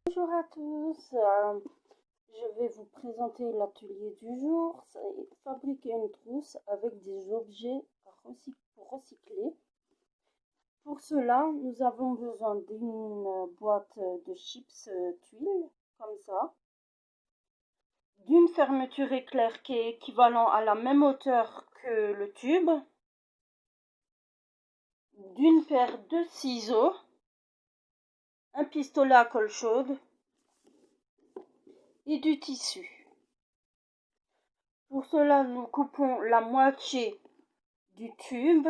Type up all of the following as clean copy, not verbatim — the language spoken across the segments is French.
Bonjour à tous, je vais vous présenter l'atelier du jour. C'est fabriquer une trousse avec des objets pour recycler. Pour cela, nous avons besoin d'une boîte de chips tuiles, comme ça, d'une fermeture éclair qui est équivalent à la même hauteur que le tube, d'une paire de ciseaux, un pistolet à colle chaude et du tissu. Pour cela, nous coupons la moitié du tube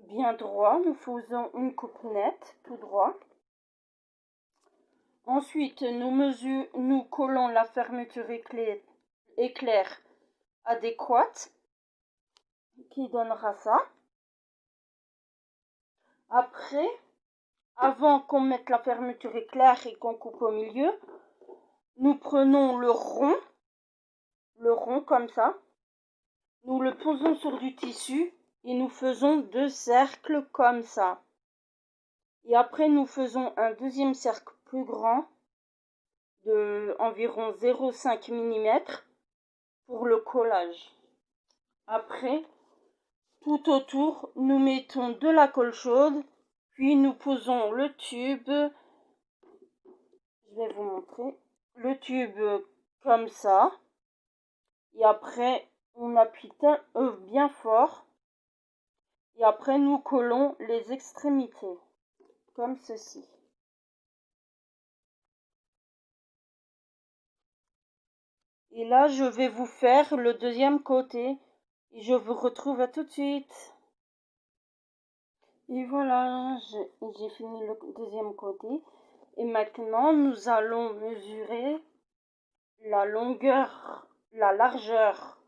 bien droit. Nous faisons une coupe nette, tout droit. Ensuite, nous collons la fermeture éclair adéquate qui donnera ça. Après, avant qu'on mette la fermeture éclair et qu'on coupe au milieu, nous prenons le rond comme ça. Nous le posons sur du tissu et nous faisons 2 cercles comme ça. Et après, nous faisons un deuxième cercle plus grand de environ 0,5 mm pour le collage. Après, tout autour, nous mettons de la colle chaude, puis nous posons le tube. Je vais vous montrer le tube comme ça. Et après, on appuie bien fort. Et après, nous collons les extrémités, comme ceci. Et là, je vais vous faire le deuxième côté. Et je vous retrouve à tout de suite. Et voilà, j'ai fini le deuxième côté. Et maintenant, nous allons mesurer la longueur, la largeur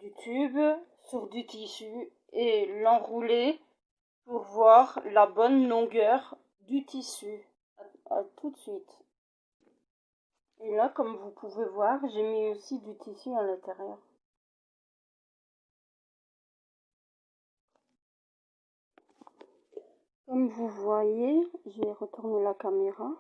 du tube sur du tissu et l'enrouler pour voir la bonne longueur du tissu. À tout de suite. Et là, comme vous pouvez voir, j'ai mis aussi du tissu à l'intérieur. Comme vous voyez, je vais retourner la caméra.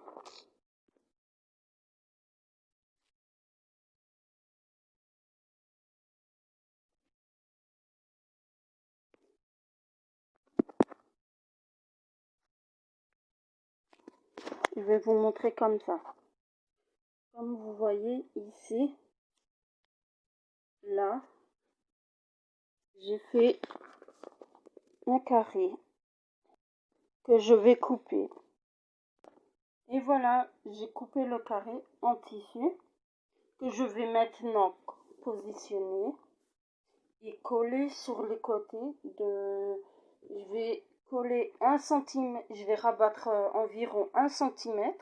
Je vais vous montrer comme ça. Comme vous voyez ici, là, j'ai fait un carré que je vais couper. Et voilà, j'ai coupé le carré en tissu que je vais maintenant positionner et coller sur les côtés je vais coller 1 cm, je vais rabattre environ 1 cm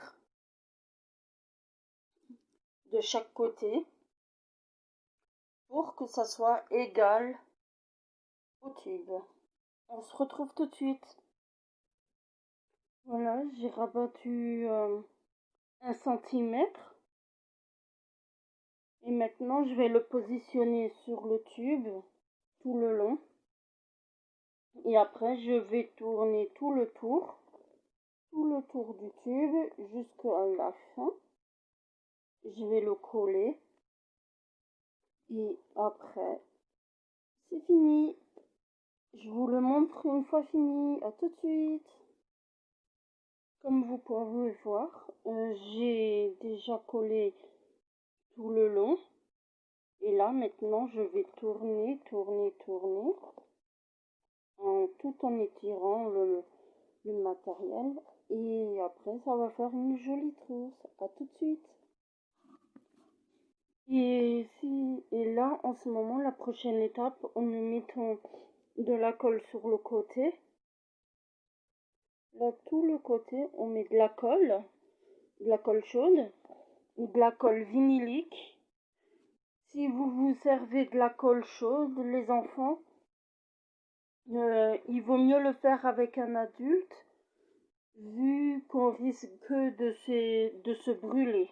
de chaque côté pour que ça soit égal au tube. On se retrouve tout de suite. Voilà, j'ai rabattu 1 cm et maintenant je vais le positionner sur le tube tout le long et après je vais tourner tout le tour du tube jusqu'à la fin. Je vais le coller et après c'est fini. Je vous le montre une fois fini. À tout de suite. Comme vous pouvez voir, j'ai déjà collé tout le long. Et là, maintenant, je vais tourner, tout en étirant le matériel. Et après, ça va faire une jolie trousse. À tout de suite. Et là, en ce moment, la prochaine étape, nous mettons de la colle sur le côté. Là, tout le côté, on met de la colle chaude ou de la colle vinylique. Si vous vous servez de la colle chaude, les enfants, il vaut mieux le faire avec un adulte, vu qu'on risque de se brûler.